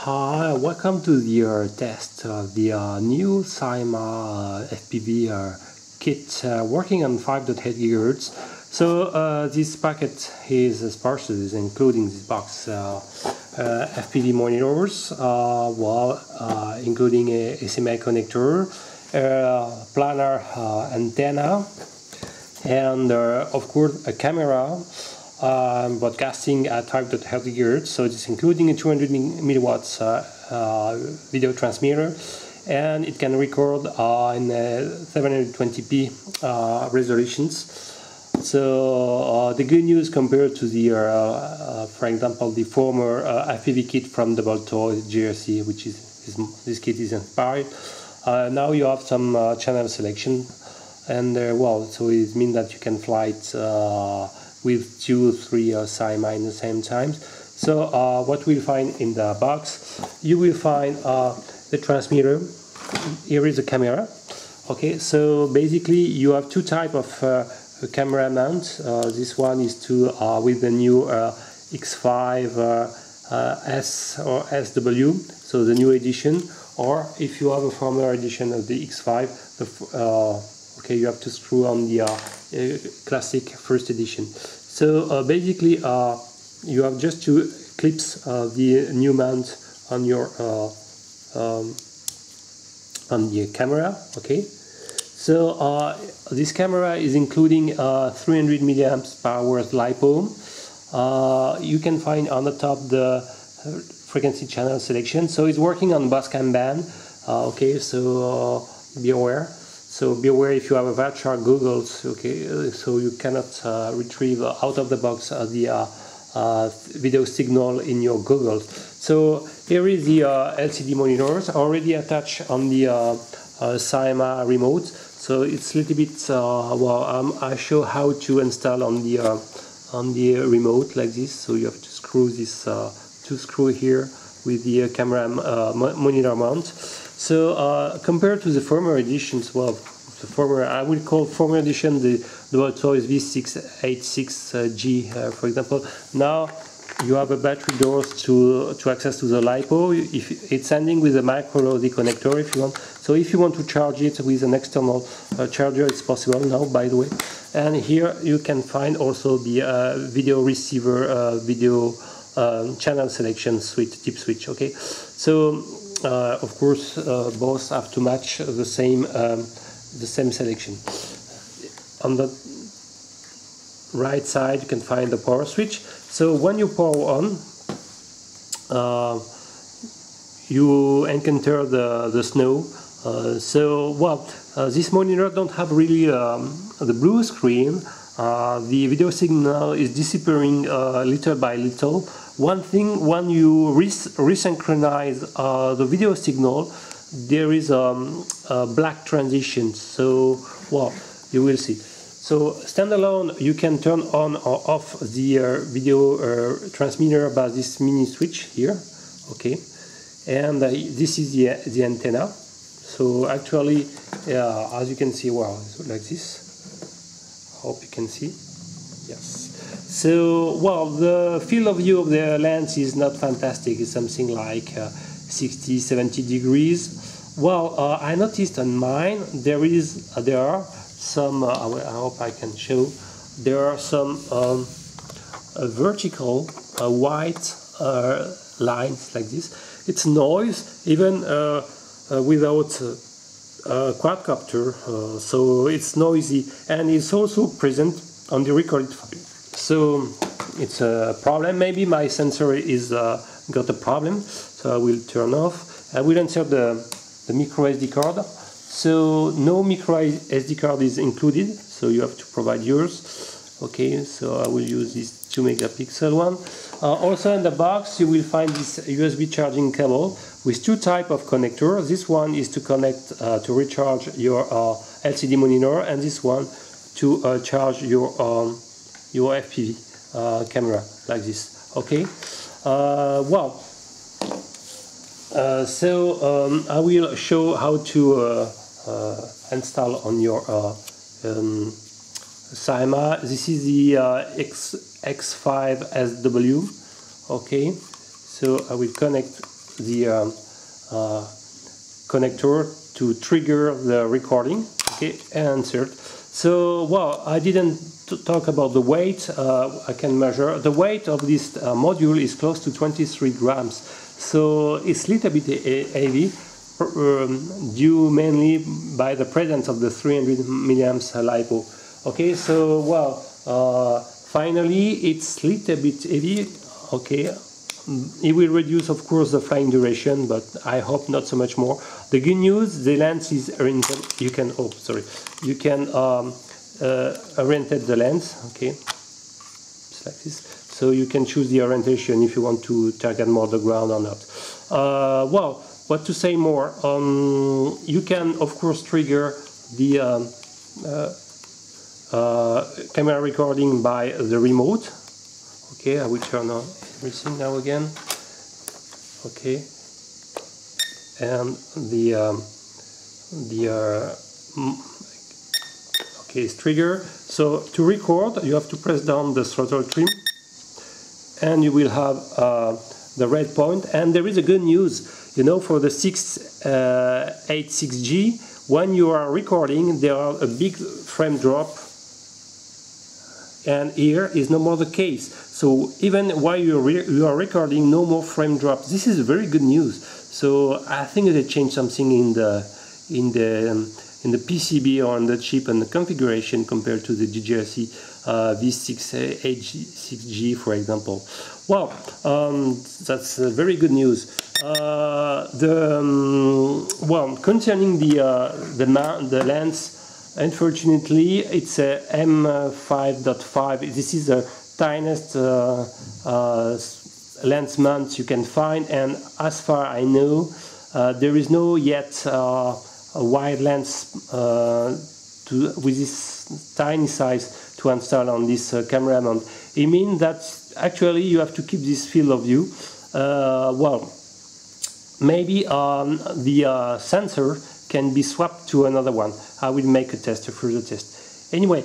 Hi, welcome to the test of the new Syma FPV kit working on 5.8 GHz. So this packet is sparse, including this box FPV monitors, including a SMA connector, planar antenna, and of course a camera. Broadcasting at 5.8 GHz, so it's including a 200 milliwatts video transmitter, and it can record in 720p resolutions. So the good news compared to the, for example, the former FPV kit from the Balto GRC, which is this kit is inspired. Now you have some channel selection, and so it means that you can fly it with 2 or 3 Syma in the same time. So what we'll find in the box, you will find the transmitter. Here is a camera. Okay, so basically you have two types of camera mount. This one is with the new X5 S or SW, so the new edition. Or if you have a former edition of the X5, okay, you have to screw on the classic first edition. So basically you have just to clips the new mount on your on the camera. Okay, so this camera is including 300 milliamps power lipo. You can find on the top the frequency channel selection, so it's working on Boscam band. Okay, so be aware. So be aware if you have a virtual goggles, okay, so you cannot retrieve out of the box the video signal in your goggles. So here is the LCD monitors already attached on the Syma remote. So it's a little bit, I show how to install on the remote like this. So you have to screw this two screw here with the camera monitor mount. So compared to the former editions, the former, I will call former edition the Balto is V686G, for example. Now you have a battery doors to access to the lipo. If it's ending with a micro LOD connector, if you want. So if you want to charge it with an external charger, it's possible now, by the way. And here you can find also the video receiver, video channel selection switch, tip switch. Okay, so. Of course, both have to match the same selection. On the right side, you can find the power switch. So when you power on, you encounter the snow. This monitor don't have really the blue screen. The video signal is disappearing little by little. One thing, when you resynchronize the video signal, there is a black transition. So, you will see. So, standalone, you can turn on or off the video transmitter by this mini switch here. Okay, and this is the antenna. So, actually, as you can see, it's like this. Hope you can see. Yes. So, the field of view of the lens is not fantastic. It's something like 60-70 degrees. I noticed on mine there are some. I hope I can show. There are some vertical white lines like this. It's noise even without quadcopter, so it's noisy, and it's also present on the recorded file. So it's a problem. Maybe my sensor is got a problem, so I will turn off. I will insert the micro SD card. So no micro SD card is included, so you have to provide yours. Okay, so I will use this 2 megapixel one. Also in the box you will find this USB charging cable with two types of connectors. This one is to connect to recharge your LCD monitor, and this one to charge your FPV camera like this. Okay. I will show how to install on your Syma. This is the X5 SW. Okay, so I will connect the connector to trigger the recording. Okay, and insert. So, well, I didn't talk about the weight. I can measure. The weight of this module is close to 23 grams. So it's a little bit heavy, due mainly by the presence of the 300 milliamps lipo. Okay, so, well, finally it's a little bit heavy. Okay, it will reduce, of course, the flying duration, but I hope not so much more. The good news, the lens is oriented. You can, oh, sorry, you can orientate the lens. Okay, just like this. So you can choose the orientation if you want to target more the ground or not. Well, what to say more? You can, of course, trigger the camera recording by the remote. Okay, I will turn on everything now again. Okay, and okay, it's trigger. So to record, you have to press down the throttle trim, and you will have the red point. And there is a good news, you know, for the 686G, when you are recording, there are a big frame drop, and here is no more the case. So even while you are recording, no more frame drops. This is very good news. So I think they changed something in the PCB or on the chip and the configuration compared to the GGRC V686G, for example. Well, that's very good news. Well, concerning the lens, unfortunately, it's a M5.5. This is the tiniest lens mount you can find, and as far I know, there is no yet a wide lens with this tiny size to install on this camera mount. It means that actually you have to keep this field of view. Well, maybe the sensor can be swapped to another one. I will make a test, a further test. Anyway,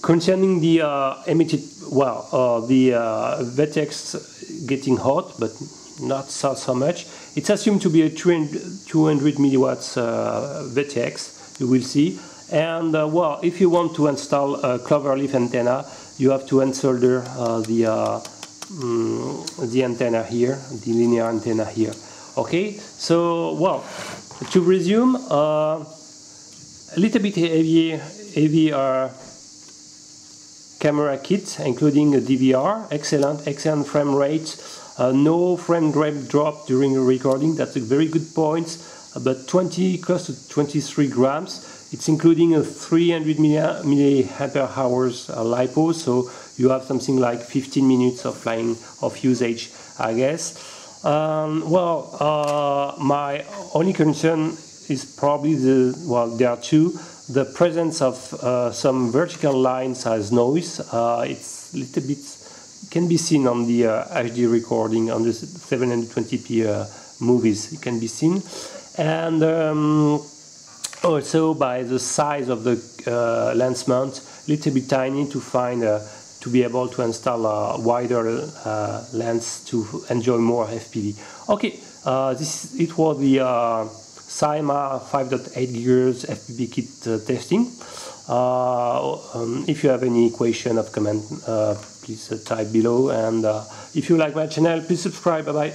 concerning the emitted, well, the VTX getting hot, but not so much. It's assumed to be a 200 milliwatts VTX, you will see. And well, if you want to install a cloverleaf antenna, you have to unsolder the antenna here, the linear antenna here. Okay, so, well, to resume, a little bit heavy camera kit, including a DVR, excellent frame rate, no frame rate drop during recording. That's a very good point. But close to 23 grams. It's including a 300 milliampere hours lipo, so you have something like 15 minutes of flying of usage, I guess. Well, my only concern is probably there are two. The presence of some vertical lines as noise. It's a little bit, can be seen on the HD recording on the 720p movies. It can be seen, and also by the size of the lens mount, a little bit tiny to find to be able to install a wider lens to enjoy more FPV. Okay, it was the Syma 5.8 GHz FPV kit testing. If you have any question or comment, please type below, and if you like my channel, please subscribe. Bye bye.